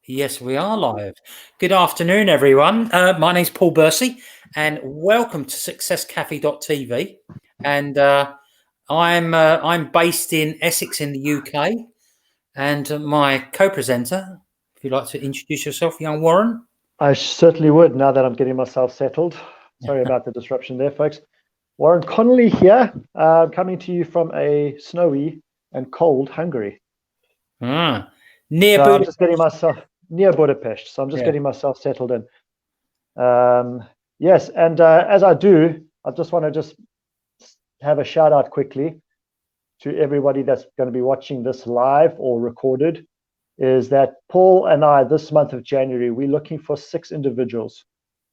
Yes, we are live. Good afternoon, everyone. My name's Paul Bursey, and welcome to SuccessCafe.tv. And I'm based in Essex in the UK, and my co-presenter, if you'd like to introduce yourself, young Warren. I certainly would, now that I'm getting myself settled. Sorry about the disruption there, folks. Warren Connolly here, coming to you from a snowy and cold Hungary. Near So Budapest. I'm just getting myself near Budapest. So I'm just getting myself settled in. Yes, and as I do, I just want to have a shout out quickly to everybody that's going to be watching this live or recorded. Is that Paul and I, this month of January, we're looking for 6 individuals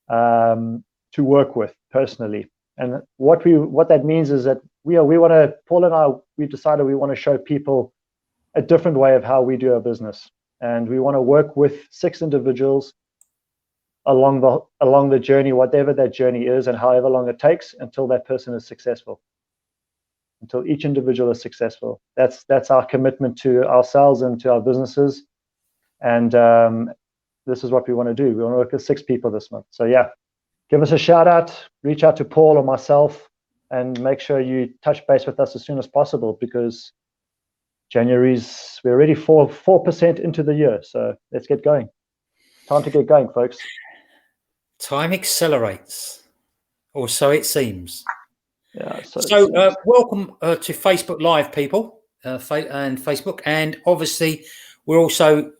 to work with personally. And what that means is that Paul and I, we've decided we want to show people a different way of how we do our business. And we want to work with 6 individuals along the journey, whatever that journey is and however long it takes until that person is successful. Until each individual is successful. That's our commitment to ourselves and to our businesses. And this is what we want to do. We want to work with 6 people this month. So yeah, give us a shout out, reach out to Paul or myself, and make sure you touch base with us as soon as possible, because we're already 4% into the year. So let's get going. Time to get going, folks. Time accelerates, or so it seems. Yeah. So welcome to Facebook Live, people, and Facebook, and obviously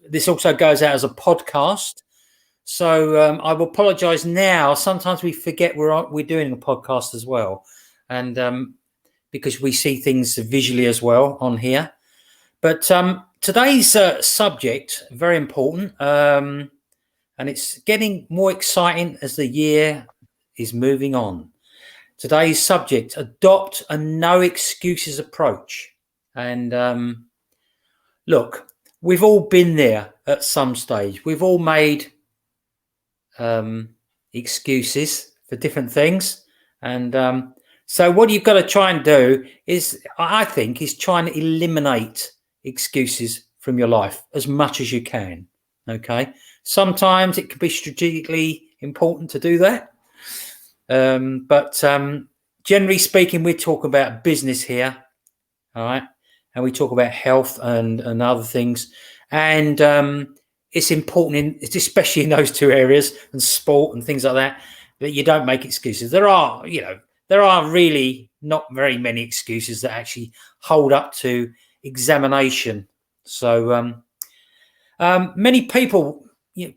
this also goes out as a podcast. So I will apologise now. Sometimes we forget we're doing a podcast as well, and because we see things visually as well on here. But today's subject very important, and it's getting more exciting as the year is moving on. Today's subject: adopt a no excuses approach. And look, we've all been there at some stage. We've all made excuses for different things, and so what you've got to try and do is trying to eliminate excuses from your life as much as you can. Okay, sometimes it can be strategically important to do that, but generally speaking, we talk about business here, all right, and we talk about health and other things, and it's important, especially in those 2 areas, and sport and things like that, that you don't make excuses. There are really not very many excuses that actually hold up to examination. So many people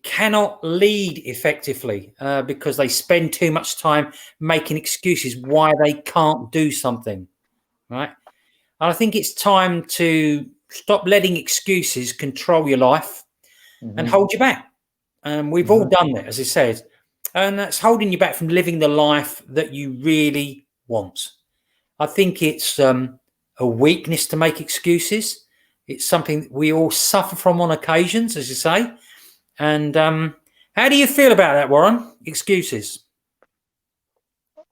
cannot lead effectively because they spend too much time making excuses why they can't do something, right? And I think it's time to stop letting excuses control your life and hold you back. We've all done that, as I said, and that's holding you back from living the life that you really want. I think it's a weakness to make excuses. It's something that we all suffer from on occasions, as you say. And how do you feel about that, Warren? Excuses?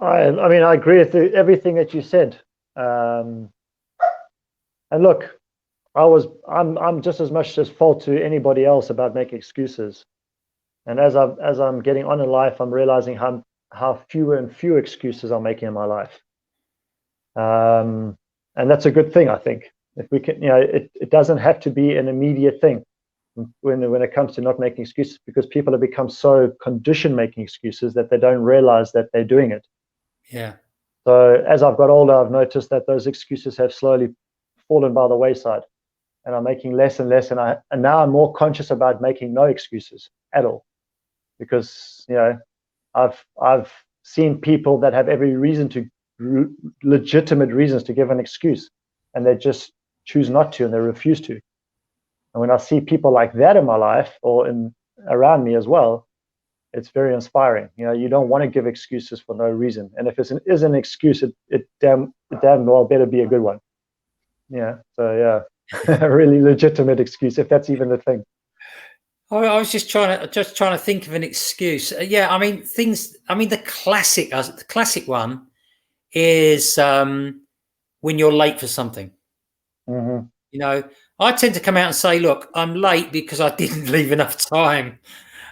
I mean, I agree with everything that you said. And look, I'm just as much as fault to anybody else about making excuses. And as I'm getting on in life, I'm realizing how fewer and fewer excuses I'm making in my life. And that's a good thing, I think. If we can, it doesn't have to be an immediate thing when it comes to not making excuses, because people have become so conditioned making excuses that they don't realize that they're doing it. Yeah. So as I've got older, I've noticed that those excuses have slowly fallen by the wayside, and I'm making less and less. And now I'm more conscious about making no excuses at all, because I've seen people that have every reason legitimate reasons to give an excuse, and they just choose not to, and they refuse to. And when I see people like that in my life or around me as well, it's very inspiring. You don't want to give excuses for no reason, and if it is an excuse, it damn well better be a good one. Yeah. So yeah, a really legitimate excuse, if that's even a thing. I was just trying to think of an excuse. I mean, the classic one is when you're late for something. I tend to come out and say, look, I'm late because I didn't leave enough time.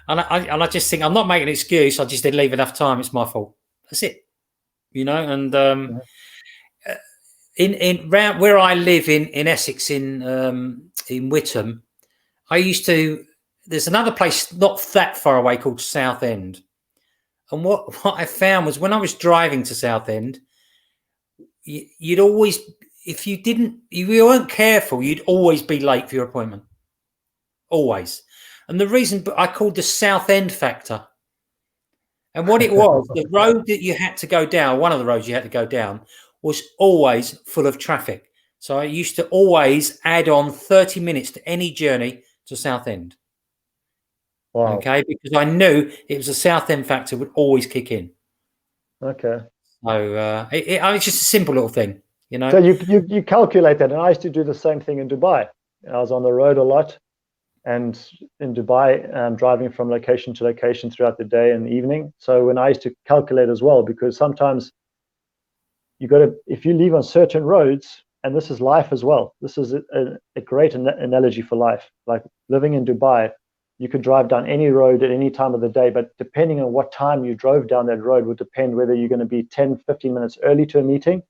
And I just think I'm not making an excuse. I just didn't leave enough time. It's my fault. That's it. And in round where I live in Essex, in Whittam, there's another place not that far away called Southend. And what I found was when I was driving to Southend, you'd always, if you weren't careful, you'd always be late for your appointment. Always. And the reason I called the Southend factor. And what it was, the road that you had to go down, one of the roads you had to go down, was always full of traffic. So I used to always add on 30 minutes to any journey to Southend. Wow. Okay, because I knew it was a Southend factor would always kick in. Okay. So it's just a simple little thing, So you calculate that, and I used to do the same thing in Dubai. I was on the road a lot, and in Dubai, driving from location to location throughout the day and the evening. So when I used to calculate as well, because sometimes if you leave on certain roads, and this is life as well. This is a great analogy for life. Like living in Dubai, you could drive down any road at any time of the day, but depending on what time you drove down that road would depend whether you're going to be 10, 15 minutes early to a meeting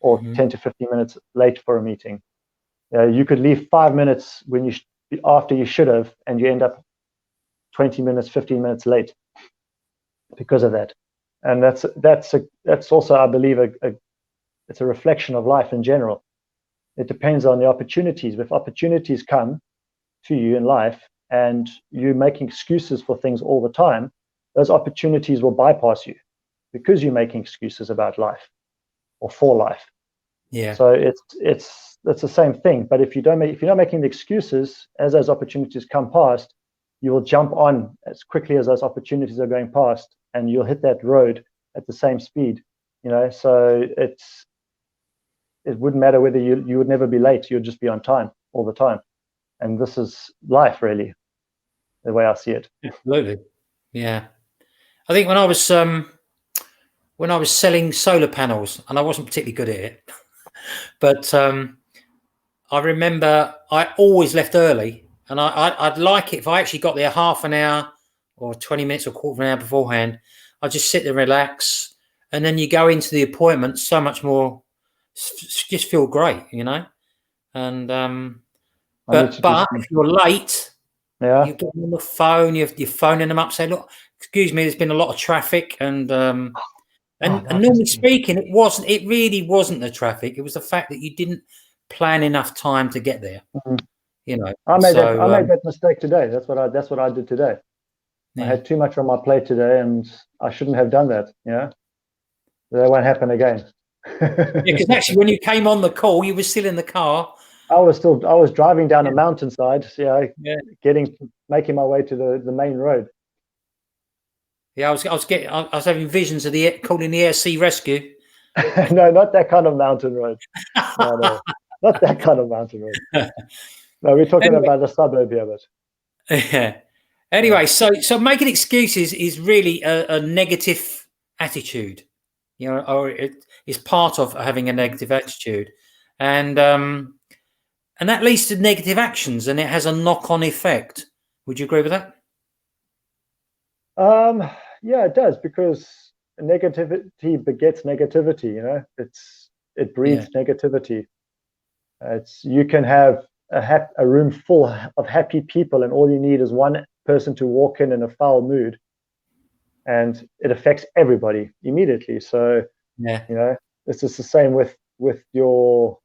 or 10 to 15 minutes late for a meeting. You could leave 5 minutes after you should have, and you end up 20 minutes, 15 minutes late because of that. And that's also, I believe, it's a reflection of life in general. It depends on the opportunities. If opportunities come to you in life and you're making excuses for things all the time, those opportunities will bypass you because you're making excuses about life or for life. Yeah. So it's the same thing. But if you're not making the excuses as those opportunities come past, you will jump on as quickly as those opportunities are going past, and you'll hit that road at the same speed. So it wouldn't matter whether you would never be late. You'd just be on time all the time. And this is life, really, the way I see it. Absolutely. Yeah. I think when I was selling solar panels, and I wasn't particularly good at it, but I remember I always left early, and I'd like it if I actually got there half an hour or 20 minutes or quarter of an hour beforehand. I'd just sit there and relax, and then you go into the appointment so much more, just feel great, And but if you're late, yeah, you get on the phone, you're phoning them up, saying, "Look, excuse me, there's been a lot of traffic," and normally speaking, it really wasn't the traffic. It was the fact that you didn't plan enough time to get there. I made that mistake today. That's what I did today. Yeah. I had too much on my plate today, and I shouldn't have done that. That won't happen again. Because actually, when you came on the call, you were still in the car. I was driving down a mountainside, making my way to the main road. Yeah, I was having visions of calling the air sea rescue. No, not that kind of mountain road. No, not that kind of mountain road. No, we're talking about the suburb here, but. Yeah. Anyway, so making excuses is really a negative attitude, or it is part of having a negative attitude, and that leads to negative actions, and it has a knock-on effect. Would you agree with that? Yeah, it does, because negativity begets negativity. It breeds negativity. You can have a room full of happy people, and all you need is one person to walk in a foul mood, and it affects everybody immediately. So it's just the same with your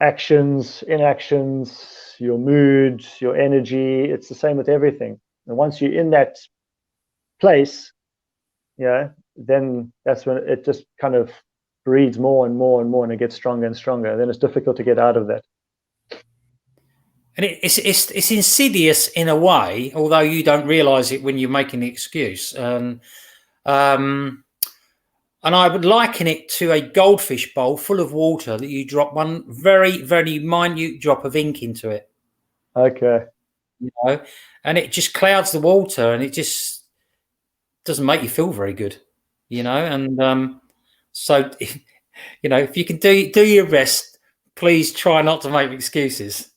actions, inactions, your mood, your energy. It's the same with everything. And once you're in that place, then that's when it just kind of breeds more and more and more, and it gets stronger and stronger. Then it's difficult to get out of that. And it's insidious in a way, although you don't realize it when you're making the excuse. And I would liken it to a goldfish bowl full of water that you drop one very, very minute drop of ink into it. Okay. And it just clouds the water, and it just doesn't make you feel very good, And so, if you can do your best, please try not to make excuses.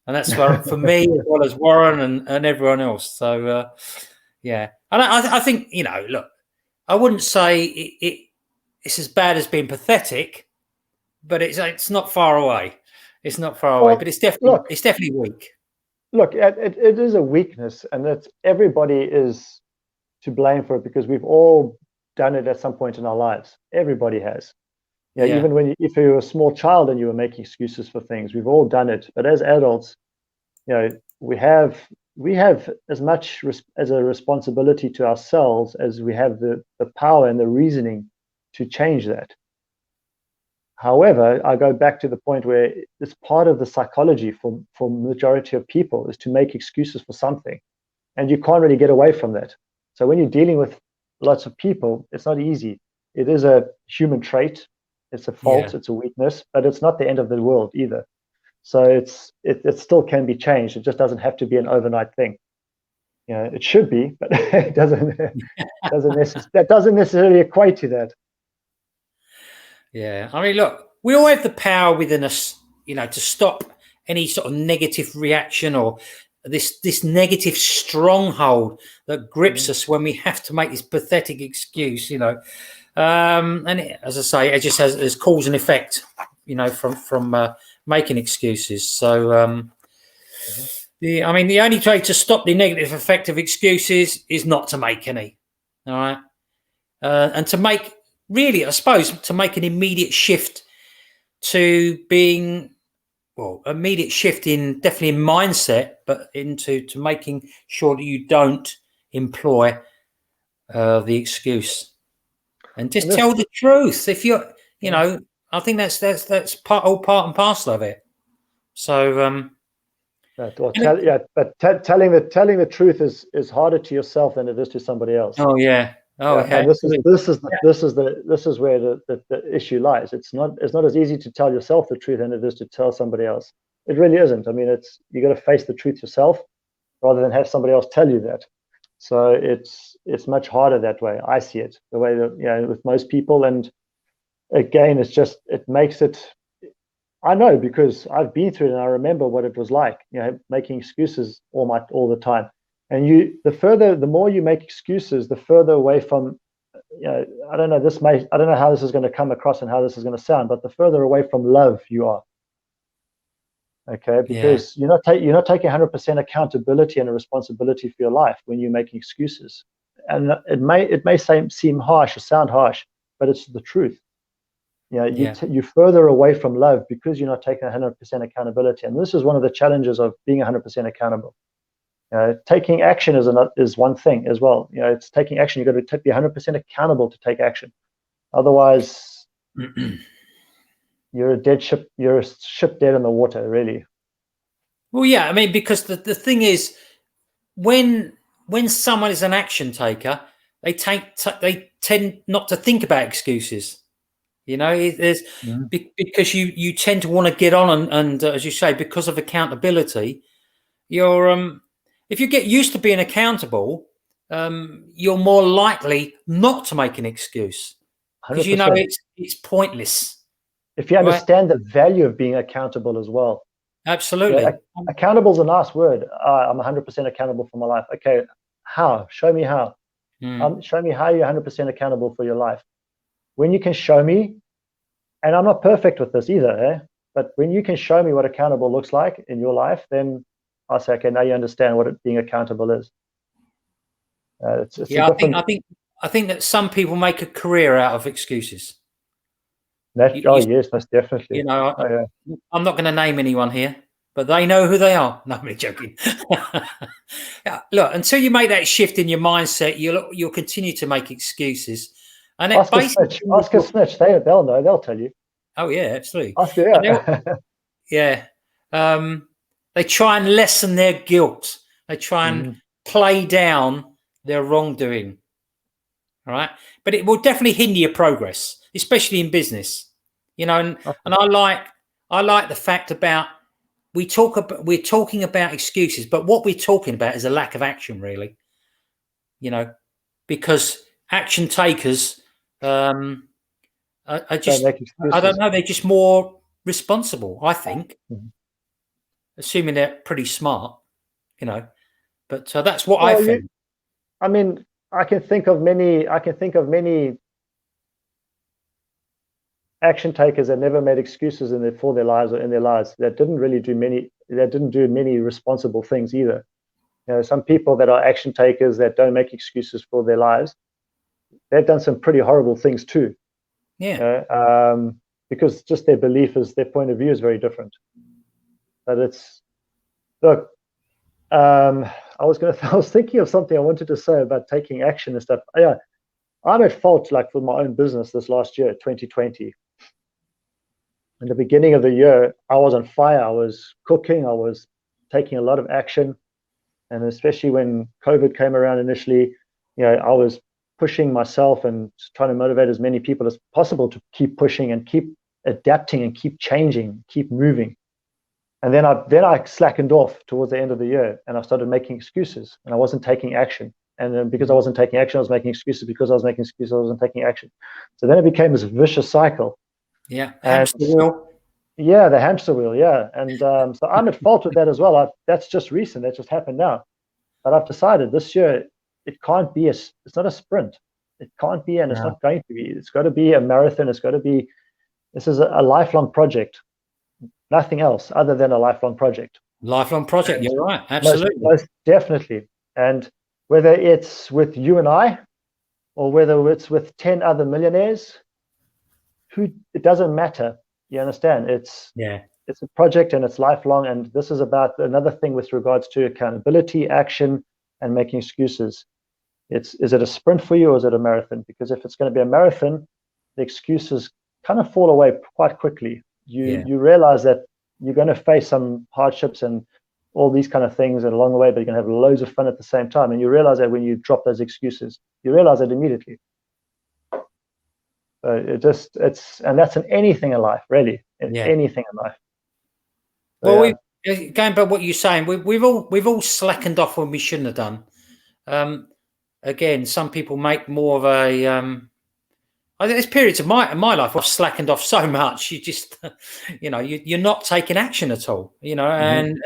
And that's for me as well as Warren and everyone else. So, yeah. And I think, look, I wouldn't say it's as bad as being pathetic, but it's not far away. It's not far away, but it's definitely weak. Look, it is a weakness, and that everybody is to blame for it, because we've all done it at some point in our lives. Everybody has. Even if you were a small child and you were making excuses for things, we've all done it. But as adults, we have as much as a responsibility to ourselves as we have the power and the reasoning to change that. However, I go back to the point where it's part of the psychology for majority of people is to make excuses for something, and you can't really get away from that. So when you're dealing with lots of people, it's not easy. It is a human trait. It's a fault. It's a weakness, but it's not the end of the world either. So it still can be changed. It just doesn't have to be an overnight thing. It should be, but it doesn't. That doesn't necessarily equate to that. Yeah, I mean, look, we all have the power within us, to stop any sort of negative reaction or this negative stronghold that grips us when we have to make this pathetic excuse, and as I say, it just has cause and effect, from making excuses. So, the only way to stop the negative effect of excuses is not to make any. All right, and to make. Really, I suppose, to make an immediate shift to being, immediate shift definitely in mindset, but to making sure that you don't employ the excuse, and just tell the truth. If you're, I think that's part and parcel of it. So, telling the truth is harder to yourself than it is to somebody else. Oh yeah. Oh, okay. And this is where the issue lies. It's not as easy to tell yourself the truth than it is to tell somebody else. It really isn't. I mean, you got to face the truth yourself rather than have somebody else tell you that. So it's much harder that way. I see it the way that with most people. And again, it makes it. I know, because I've been through it and I remember what it was like. Making excuses all the time. And the more you make excuses, the further away from, I don't know how this is going to come across and how this is going to sound, but the further away from love you are. Okay, because you're not taking 100% accountability and a responsibility for your life when you're making excuses. And it may seem harsh or sound harsh, but it's the truth. You're further away from love because you're not taking 100% accountability. And this is one of the challenges of being 100% accountable. Taking action is one thing as well. It's taking action. You've got to be 100% accountable to take action. Otherwise, you're a dead ship. You're a ship dead in the water, really. Well, yeah. I mean, because the thing is, when someone is an action taker, they tend not to think about excuses. Because you tend to want to get on and as you say, because of accountability, if you get used to being accountable, you're more likely not to make an excuse because 100%. It's pointless. If you understand the value of being accountable as well. Absolutely. Accountable is a nice word. I'm 100% accountable for my life. Okay, how? Show me how. Show me how you're 100% accountable for your life. When you can show me, and I'm not perfect with this either, but when you can show me what accountable looks like in your life, then I'll say, okay, now you understand what being accountable is. I think that some people make a career out of excuses. Yes, most definitely. I'm not going to name anyone here, but they know who they are. No, I'm really joking. Look, until you make that shift in your mindset, you'll continue to make excuses. And ask a snitch. They'll know. They'll tell you. Oh yeah, absolutely. Ask her, yeah. They try and lessen their guilt. They try and play down their wrongdoing. All right, but it will definitely hinder your progress, especially in business. And I like the fact about we're talking about excuses, but what we're talking about is a lack of action, really. Because action takers are just, I don't know, they're just more responsible, I think, assuming they're pretty smart, you know. But that's what I think. I mean, I can think of many action takers that never made excuses for their lives or in their lives, that didn't do many responsible things either. You know, some people that are action takers that don't make excuses for their lives, they've done some pretty horrible things too. Yeah. Because just their point of view is very different. But look, I was thinking of something I wanted to say about taking action and stuff. Yeah, I'm at fault, like, for my own business this last year, 2020. In the beginning of the year, I was on fire. I was cooking. I was taking a lot of action. And especially when COVID came around initially, you know, I was pushing myself and trying to motivate as many people as possible to keep pushing and keep adapting and keep changing, keep moving. And then I slackened off towards the end of the year, and I started making excuses, and I wasn't taking action. And then because I wasn't taking action, I was making excuses. Because I was making excuses, I wasn't taking action. So then it became this vicious cycle. Yeah, hamster wheel. Yeah, the hamster wheel. Yeah, and so I'm at fault with that as well. That's just recent. That just happened now. But I've decided this year it can't be it's not a sprint. It can't be, and it's not going to be. It's got to be a marathon. This is a lifelong project. Nothing else other than a lifelong project. Lifelong project. You're right. Absolutely. Most definitely. And whether it's with you and I, or whether it's with 10 other millionaires, it doesn't matter. You understand? It's a project, and it's lifelong. And this is about another thing with regards to accountability, action, and making excuses. Is it a sprint for you, or is it a marathon? Because if it's going to be a marathon, the excuses kind of fall away quite quickly. You realize that you're going to face some hardships and all these kind of things along the way, but you're going to have loads of fun at the same time. And you realize that when you drop those excuses, you realize it immediately. So and that's in anything in life, really. Anything in life. So, well, going by what you're saying, we've all slackened off when we shouldn't have done. Again, some people make more of a. I think there's periods of my life where I've slackened off so much. You just, you're not taking action at all. And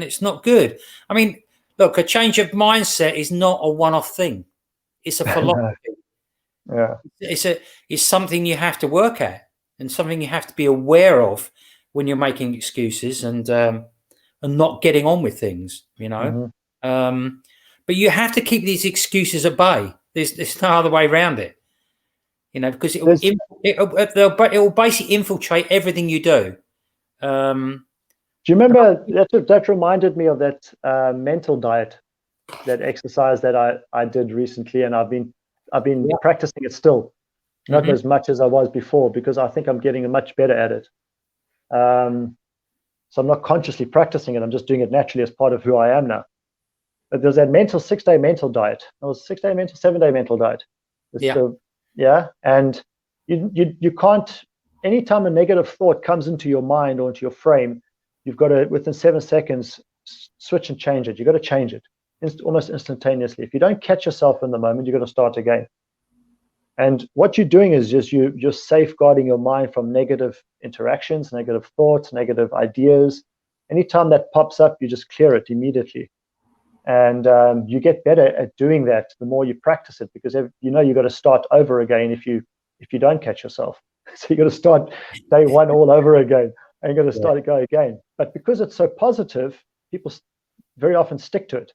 it's not good. I mean, look, a change of mindset is not a one-off thing. It's a philosophy. Yeah, it's something you have to work at, and something you have to be aware of when you're making excuses and not getting on with things. But you have to keep these excuses at bay. There's no other way around it. Because it will basically infiltrate everything you do. Do you remember that reminded me of that mental diet, that exercise that I did recently, and I've been practicing it still, not as much as I was before, because I think I'm getting much better at it. So I'm not consciously practicing it; I'm just doing it naturally as part of who I am now. But there's that 6-day mental diet. It was 7-day mental diet. And you can't. Anytime a negative thought comes into your mind or into your frame, you've got to, within 7 seconds, switch and change it. You've got to change it almost instantaneously. If you don't catch yourself in the moment, you've got to start again. And what you're doing is just you're safeguarding your mind from negative interactions, negative thoughts, negative ideas. Anytime that pops up, you just clear it immediately. And you get better at doing that the more you practice it, because you've got to start over again if you don't catch yourself. So you got to start day one all over again, and you got to start it go again. But because it's so positive, people very often stick to it.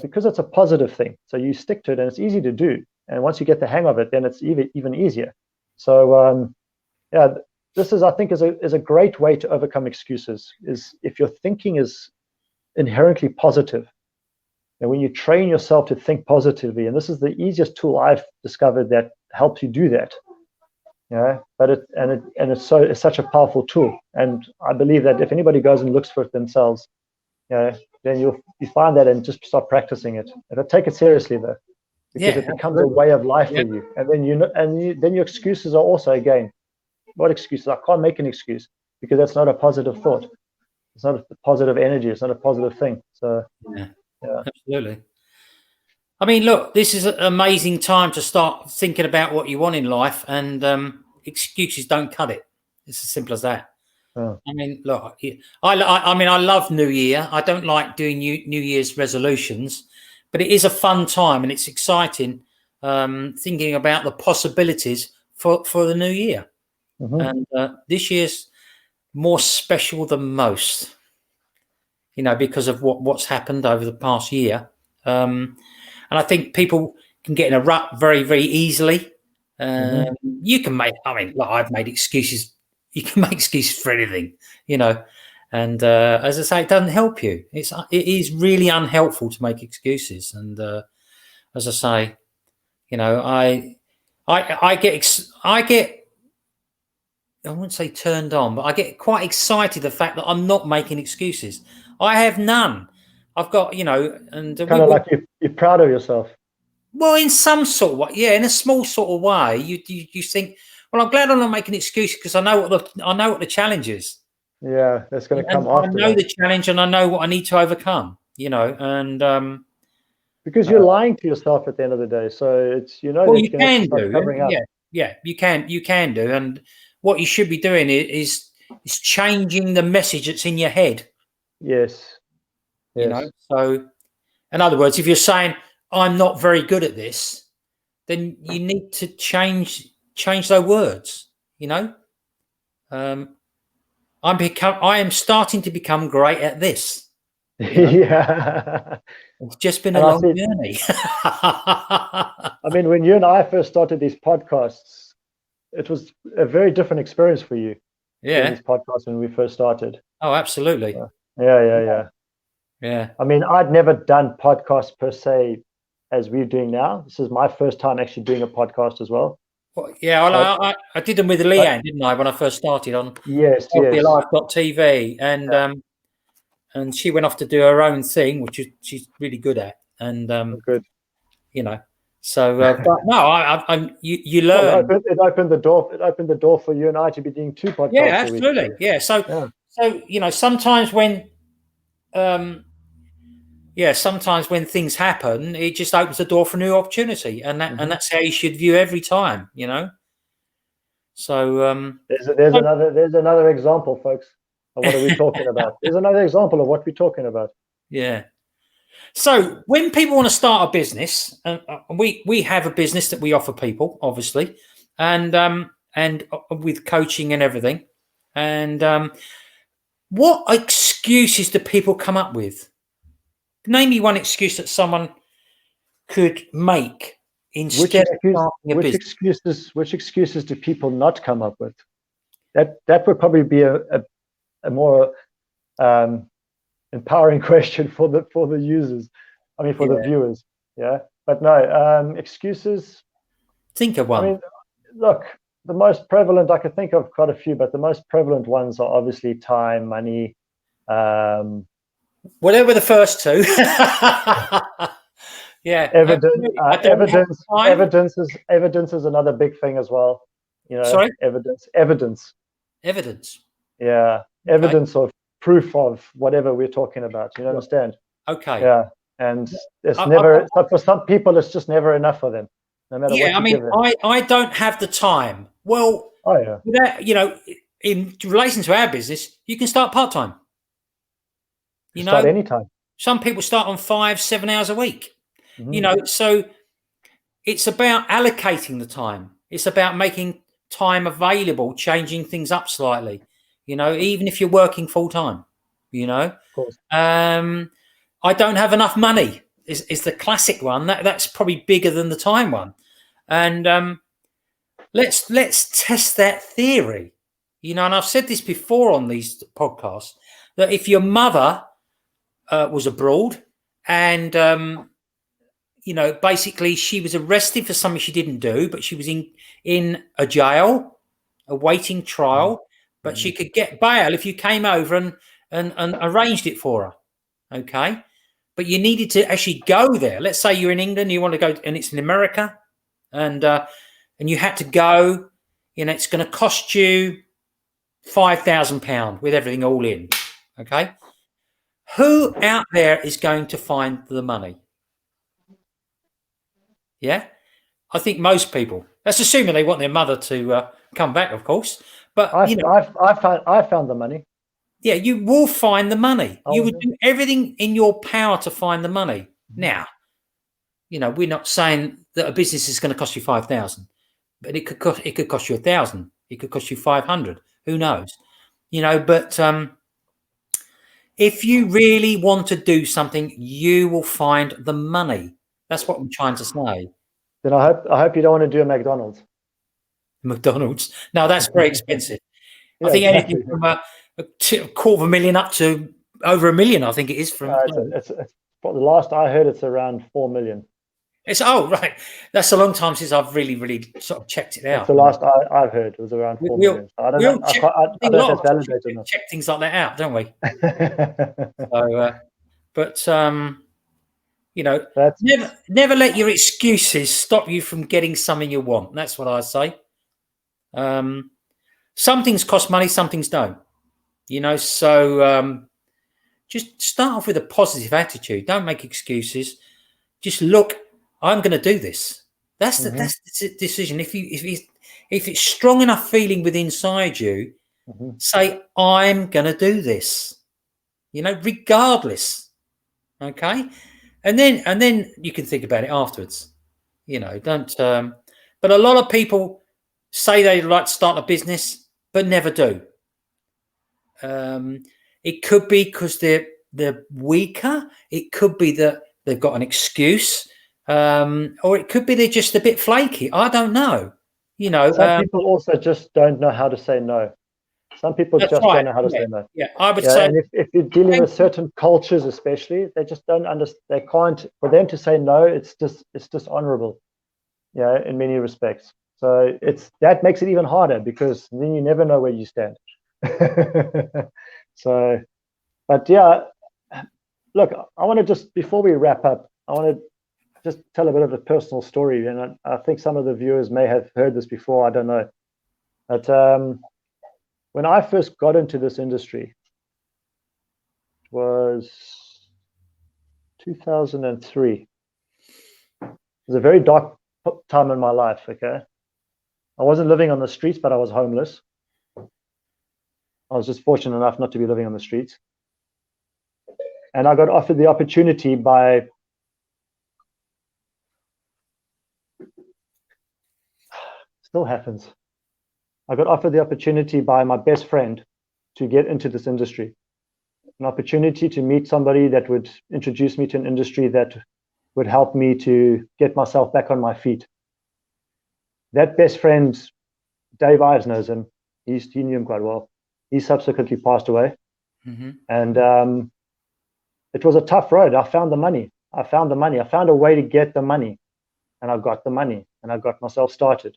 Because it's a positive thing, so you stick to it, and it's easy to do. And once you get the hang of it, then it's even easier. So this is, I think, is a great way to overcome excuses. Is if your thinking is inherently positive. And when you train yourself to think positively, and this is the easiest tool I've discovered that helps you do that. But it's such a powerful tool. And I believe that if anybody goes and looks for it themselves, then you find that and just start practicing it. And take it seriously though, because it becomes a way of life for you. And then then your excuses are also, again, what excuses? I can't make an excuse because that's not a positive thought. It's not a positive energy. It's not a positive thing. So, absolutely. I mean, look, this is an amazing time to start thinking about what you want in life, and excuses don't cut it. It's as simple as that. Oh. I mean, look, I mean, I love New Year. I don't like doing New Year's resolutions, but it is a fun time and it's exciting, thinking about the possibilities for the new year. Mhm. And this year's more special than most, because of what's happened over the past year. And I think people can get in a rut very, very easily. You can I mean, look, I've made excuses. You can make excuses for anything, And as I say, it doesn't help you. It is really unhelpful to make excuses. And as I say, I get I wouldn't say turned on, but I get quite excited the fact that I'm not making excuses. I have none. I've got, and Kind of like you're proud of yourself. well, in some sort of way, yeah, in a small sort of way, you think, well, I'm glad I'm not making excuses because I know what the challenge is. Yeah, that's going to come And after I know that. the challenge, and I know what I need to overcome. And Because you're lying to yourself at the end of the day. So it's well, that you you're going to have to can start do, covering up. yeah, you can do, and what you should be doing is changing the message that's in your head. Yes. So in other words, if you're saying I'm not very good at this, then you need to change those words. I am starting to become great at this. Yeah. It's just been a And I long said, journey. I mean, when you and I first started these podcasts, it was a very different experience for you doing Yeah. these podcasts when we first started. Oh, absolutely. Yeah. I mean, I'd never done podcasts per se as we're doing now. This is my first time actually doing a podcast as well. Well, yeah, I did them with Leanne, didn't I, when I first started on Yes. healthylife.tv, and she went off to do her own thing, which she's really good at, and good. So, but no, you learn. Well, it opened the door. It opened the door for you and I to be doing 2 podcasts. Yeah, absolutely. Yeah. So sometimes when, sometimes when things happen, it just opens the door for new opportunity, and that's how you should view every time. So there's another example, folks. Of what are we talking about? There's another example of what we're talking about. Yeah. So when people want to start a business, and we have a business that we offer people, obviously, and with coaching and everything, and what excuses do people come up with? Name me one excuse that someone could make instead of starting a business. Which excuses do people not come up with? That would probably be a more empowering question for the users. I mean, for the viewers. Yeah, but no excuses. Think of one. I mean, look, the most prevalent, I could think of quite a few, but the most prevalent ones are obviously time, money. Whatever the first two. Yeah. Evidence is another big thing as well. Sorry? Evidence. Yeah. Evidence of proof of whatever we're talking about. You understand? Okay. Yeah. And it's never, for some people, it's just never enough for them. No matter what you give them. I don't have the time. Well, in relation to our business, you can start part-time. Start anytime. Some people start on 5-7 hours a week. So it's about allocating the time. It's about making time available, changing things up slightly. Even if you're working full-time. Of course. I don't have enough money is the classic one. That's probably bigger than the time one. And let's test that theory. And I've said this before on these podcasts, that if your mother was abroad and basically she was arrested for something she didn't do, but she was in a jail awaiting trial, but she could get bail if you came over and arranged it for her. Okay. But you needed to actually go there. Let's say you're in England, you want to go, and it's in America, and you had to go. It's going to cost you £5,000 with everything all in. Okay, who out there is going to find the money? Yeah, I think most people. That's assuming they want their mother to come back, of course. But I found the money. Yeah, you will find the money. You would do. do everything in your power to find the money. Now, we're not saying that a business is going to cost you 5,000, but it could cost you 1,000. It could cost you 500. Who knows? But if you really want to do something, you will find the money. That's what I'm trying to say. Then I hope you don't want to do a McDonald's. McDonald's. No, that's very expensive. Yeah, I think exactly. anything from a $250,000 up to over $1 million, I think it is. It's the last I heard, it's around 4 million. Right. That's a long time since I've really sort of checked it out. That's the last I've heard. It was around 4 million. So I don't know. I don't know if that's validated or not. Check things like that out, don't we? Never let your excuses stop you from getting something you want. That's what I say. Some things cost money, some things don't. So just start off with a positive attitude. Don't make excuses. Just look. I'm going to do this. That's the decision. If it's strong enough feeling within inside you, say I'm going to do this. Regardless. Okay, and then you can think about it afterwards. Don't. But a lot of people say they'd like to start a business, but never do. It could be because they're weaker. It could be that they've got an excuse. Or it could be they're just a bit flaky. I don't know. Some people also just don't know how to say no. Some people just don't know how to say no. Yeah, I would say. And if you're dealing with certain cultures, especially, they just don't understand. They can't. For them to say no, it's dishonorable. In many respects. So that makes it even harder because then you never know where you stand. So, but yeah, look, I want to just before we wrap up, I want to just tell a bit of a personal story, and I think some of the viewers may have heard this before. I don't know, but when I first got into this industry, it was 2003. It was a very dark time in my life. Okay, I wasn't living on the streets, but I was homeless. I was just fortunate enough not to be living on the streets, and I got offered the opportunity by. Still happens. I got offered the opportunity by my best friend to get into this industry. An opportunity to meet somebody that would introduce me to an industry that would help me to get myself back on my feet. That best friend, Dave Ives knows him. He knew him quite well. He subsequently passed away. And it was a tough road. I found the money. I found a way to get the money. And I got the money. And I got myself started.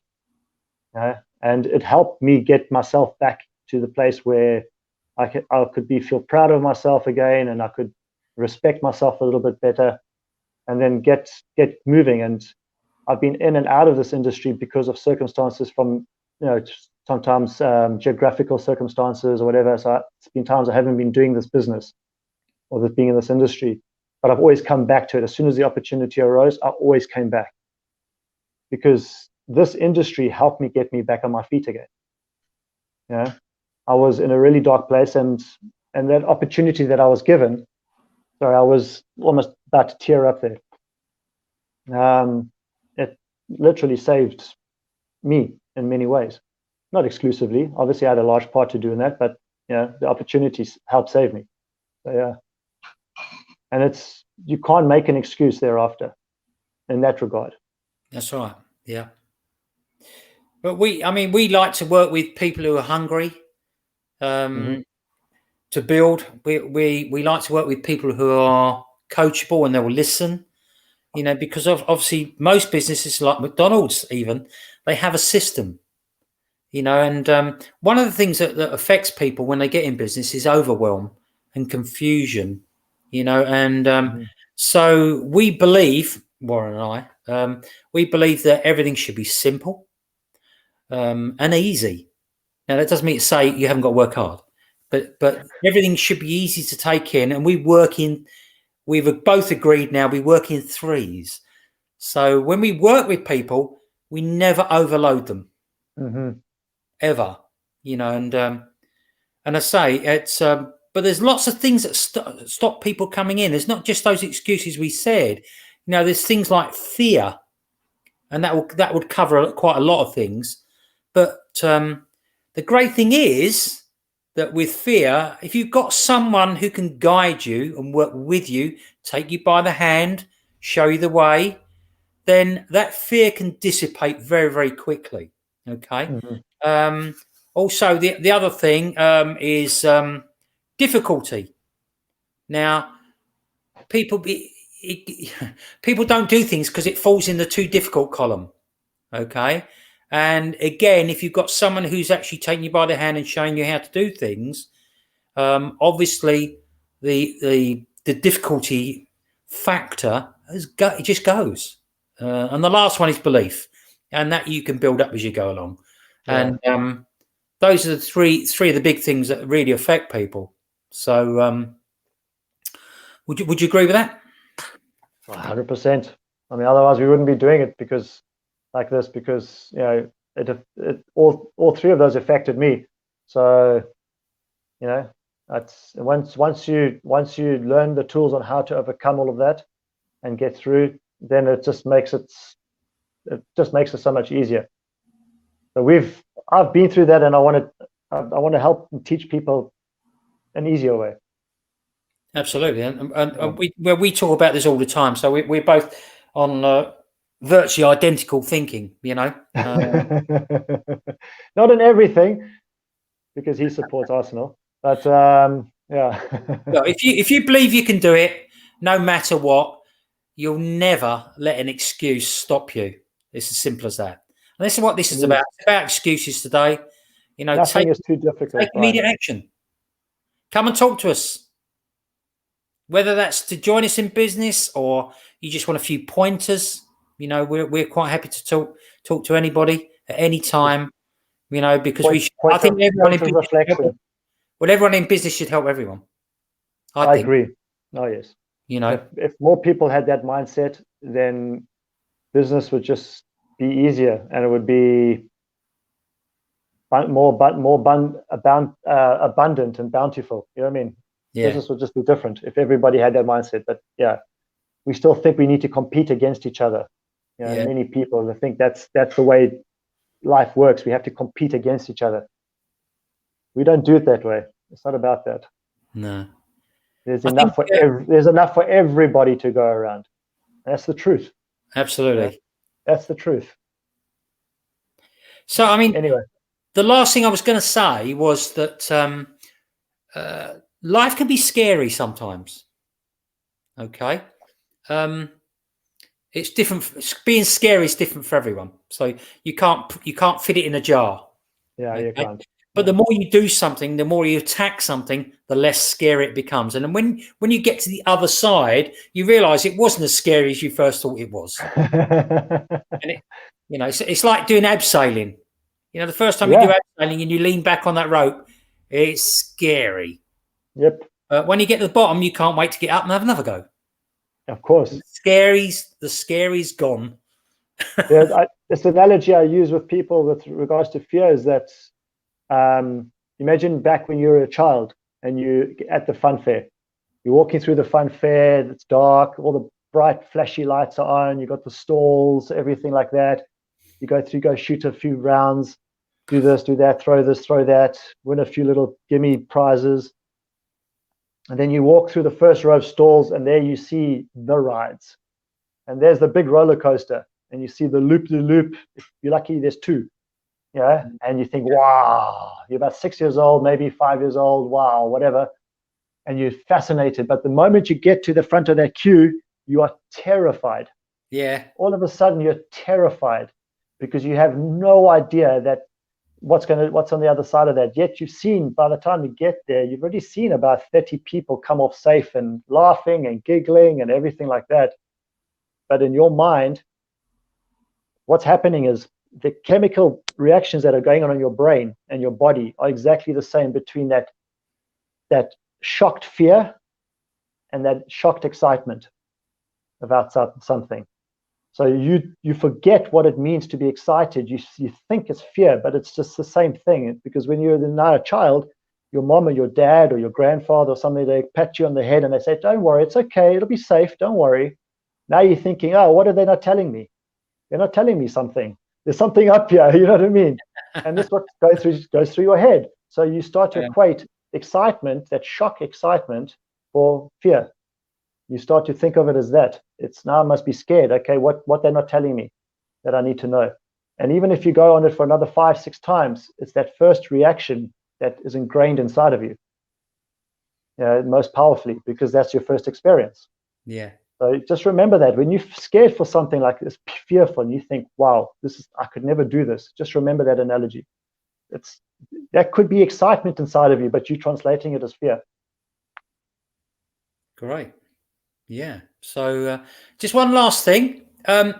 And it helped me get myself back to the place where I could feel proud of myself again, and I could respect myself a little bit better, and then get moving. And I've been in and out of this industry because of circumstances from sometimes geographical circumstances or whatever. So it's been times I haven't been doing this business or being in this industry, but I've always come back to it. As soon as the opportunity arose, I always came back because this industry helped me get me back on my feet again. I was in a really dark place, and that opportunity that I was given, I was almost about to tear up there. It literally saved me in many ways, not exclusively. Obviously, I had a large part to do in that, but the opportunities helped save me. So yeah, and you can't make an excuse thereafter in that regard. That's right. Yeah. But we like to work with people who are hungry to build. We like to work with people who are coachable and they will listen, because obviously most businesses like McDonald's even, they have a system, and one of the things that affects people when they get in business is overwhelm and confusion, so we believe, Warren and I, we believe that everything should be simple. And easy. Now that doesn't mean to say you haven't got to work hard, but everything should be easy to take in. And we've both agreed now we work in threes. So when we work with people, we never overload them, ever. and I say it's, but there's lots of things that stop people coming in. There's not just those excuses we said. There's things like fear, and that would cover quite a lot of things. But the great thing is that with fear, if you've got someone who can guide you and work with you, take you by the hand, show you the way, then that fear can dissipate very, very quickly. Okay. Also, the other thing is difficulty. Now, people don't do things because it falls in the too difficult column. Okay. And again, if you've got someone who's actually taking you by the hand and showing you how to do things, obviously the difficulty factor it just goes. And the last one is belief, and that you can build up as you go along. Yeah. And those are the three of the big things that really affect people. So would you agree with that? 100%. I mean, otherwise we wouldn't be doing it because all three of those affected me. So that's once you learn the tools on how to overcome all of that and get through, then it just makes it so much easier. So I've been through that, and I want to help and teach people an easier way. Absolutely, and we talk about this all the time. So we're both on virtually identical thinking. Not in everything, because he supports Arsenal, but yeah. Well, if you believe you can do it, no matter what, you'll never let an excuse stop you. It's as simple as that. And this is what this is about. It's about excuses today. Nothing is too difficult. Take immediate action. Come and talk to us. Whether that's to join us in business or you just want a few pointers, we're quite happy to talk to anybody at any time. Because I think everyone in business should help everyone. I agree. Oh yes. If more people had that mindset, then business would just be easier, and it would be more abundant and bountiful. You know what I mean? Yeah. Business would just be different if everybody had that mindset. But yeah, we still think we need to compete against each other. Many people, I think that's the way life works. We have to compete against each other. We don't do it that way. It's not about that. No. There's enough for everybody to go around. That's the truth. Absolutely. That's the truth. So, I mean, anyway, the last thing I was going to say was that life can be scary sometimes. Okay. It's different. Being scary is different for everyone. So you can't fit it in a jar. Yeah, okay? You can't. But the more you do something, the more you attack something, the less scary it becomes. And then when you get to the other side, you realize it wasn't as scary as you first thought it was. And it's like doing abseiling. The first time you do abseiling and you lean back on that rope, it's scary. Yep. But when you get to the bottom, you can't wait to get up and have another go. Of course. The scary's gone. This analogy I use with people with regards to fear is that imagine back when you were a child and you at the fun fair. You're walking through the fun fair, it's dark, all the bright flashy lights are on, you got the stalls, everything like that. You go shoot a few rounds, do this, do that, throw this, throw that, win a few little gimme prizes. And then you walk through the first row of stalls, and there you see the rides. And there's the big roller coaster, and you see the loop-de-loop. If you're lucky, there's two. And you think, wow, you're about 6 years old, maybe 5 years old, wow, whatever. And you're fascinated. But the moment you get to the front of that queue, you are terrified. Yeah. All of a sudden, you're terrified because you have no idea that what's on the other side of that. Yet by the time you get there, you've already seen about 30 people come off safe and laughing and giggling and everything like that. But in your mind, what's happening is the chemical reactions that are going on in your brain and your body are exactly the same between that shocked fear and that shocked excitement about something. So you forget what it means to be excited. You think it's fear, but it's just the same thing. Because when you're now a child, your mom or your dad or your grandfather or somebody, they pat you on the head and they say, "Don't worry, it's okay, it'll be safe, don't worry." Now you're thinking, "Oh, what are they not telling me? They're not telling me something. There's something up here." You know what I mean? And this what goes through your head. So you start to equate excitement, that shock excitement, for fear. You start to think of it as that. It's now I must be scared. Okay, what they're not telling me that I need to know. And even if you go on it for another 5, 6 times, it's that first reaction that is ingrained inside of you, most powerfully, because that's your first experience. Yeah. So just remember that when you're scared for something like this, fearful, and you think, "Wow, I could never do this." Just remember that analogy. That could be excitement inside of you, but you're translating it as fear. Great. Yeah. So just one last thing,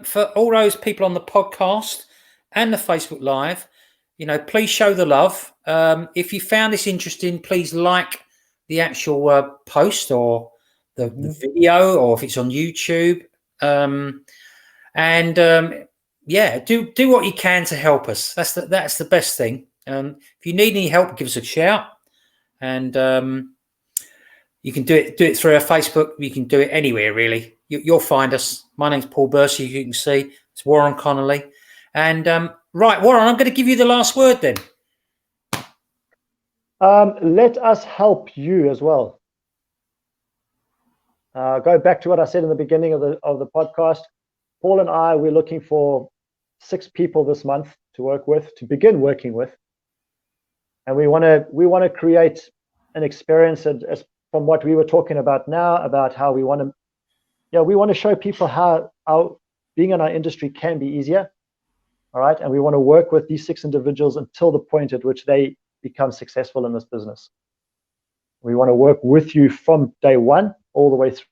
for all those people on the podcast and the Facebook Live, please show the love. If you found this interesting, please like the actual post or the video, or if it's on YouTube. Do what you can to help us. That's the best thing. If you need any help, give us a shout. And you can do it through our Facebook. You can do it anywhere, really. You'll find us. My name's Paul Bursey. You can see it's Warren Connolly. And right, Warren, I'm going to give you the last word then. Let us help you as well. Go back to what I said in the beginning of the podcast. Paul and I, we're looking for 6 people this month to begin working with, and we want to create an experience as from what we were talking about now, about how we want to show people how being in our industry can be easier. All right, and we want to work with these 6 individuals until the point at which they become successful in this business. We want to work with you from day one all the way through.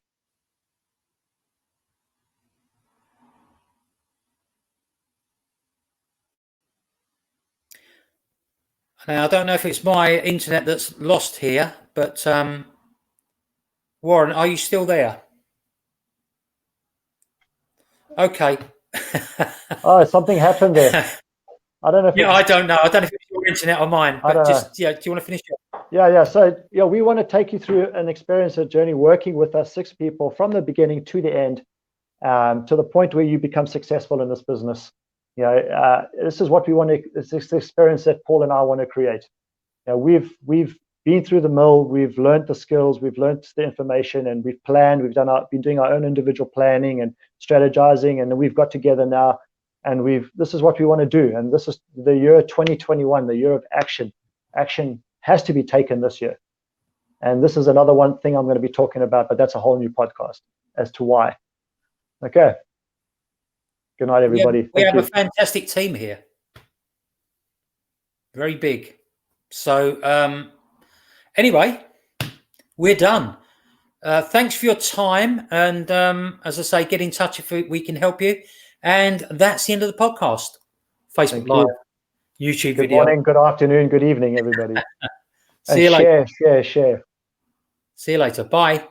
Now, I don't know if it's my internet that's lost here, but Warren, are you still there? Okay. Oh, something happened there. I don't know. I don't know. I don't know if it's your internet or mine, but just, do you want to finish it? Yeah. So, we want to take you through an experience, a journey, working with us 6 people from the beginning to the end, to the point where you become successful in this business. This is what we want to. It's this experience that Paul and I want to create. We've been through the mill. We've learned the skills. We've learned the information, and we've planned. We've been doing our own individual planning and strategizing, and then we've got together now, and this is what we want to do. And this is the year 2021, the year of action. Action has to be taken this year, and this is another one thing I'm going to be talking about, but that's a whole new podcast as to why. Okay. Good night, everybody. We have a fantastic team here. Very big. So anyway, we're done. Thanks for your time. And as I say, get in touch if we can help you. And that's the end of the podcast. Facebook Live, YouTube video. Good morning, good afternoon, good evening, everybody. See you later. Share. See you later. Bye.